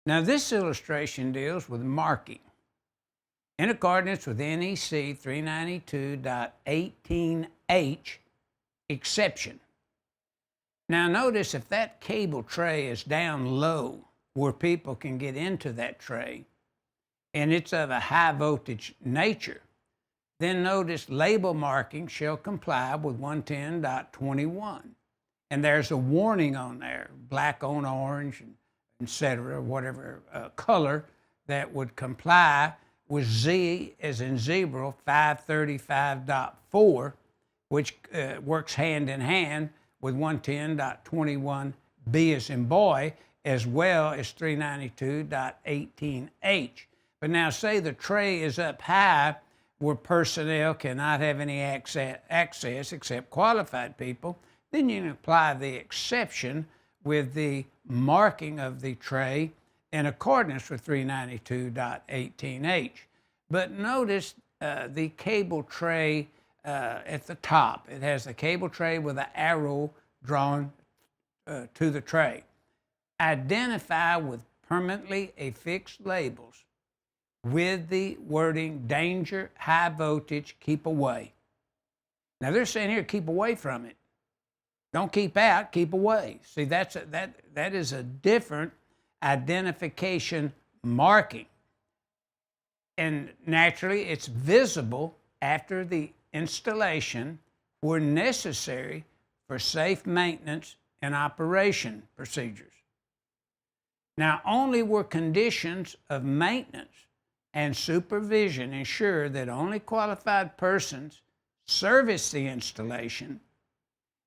Now this illustration deals with marking. In accordance with NEC 392.18H, exception. Now notice if that cable tray is down low where people can get into that tray and it's of a high voltage nature, then notice label marking shall comply with 110.21. And there's a warning on there, black on orange, etc., whatever color that would comply with Z as in zebra 535.4, which works hand in hand with 110.21B as in boy, as well as 392.18H. But now say the tray is up high where personnel cannot have any access except qualified people, then you can apply the exception with the marking of the tray in accordance with 392.18H. But notice the cable tray at the top. It has a cable tray with an arrow drawn to the tray. Identify with permanently affixed labels with the wording danger, high voltage, keep away. Now they're saying here, keep away from it. Don't keep out, keep away. See, that is a different identification marking. And naturally, it's visible after the installation where necessary for safe maintenance and operation procedures. Now, only where conditions of maintenance and supervision ensure that only qualified persons service the installation,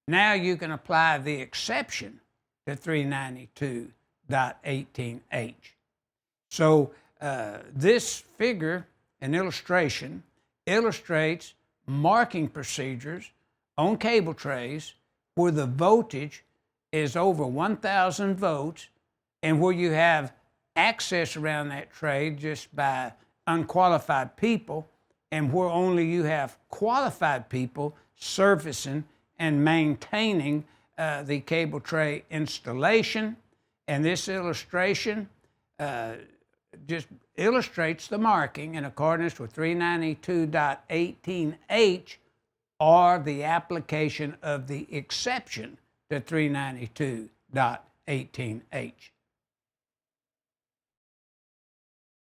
now you can apply the exception to 392.18H. So this figure, an illustration, illustrates marking procedures on cable trays where the voltage is over 1,000 volts and where you have access around that tray just by unqualified people, and where only you have qualified people servicing and maintaining the cable tray installation. And this illustration just illustrates the marking in accordance with 392.18H or the application of the exception to 392.18H.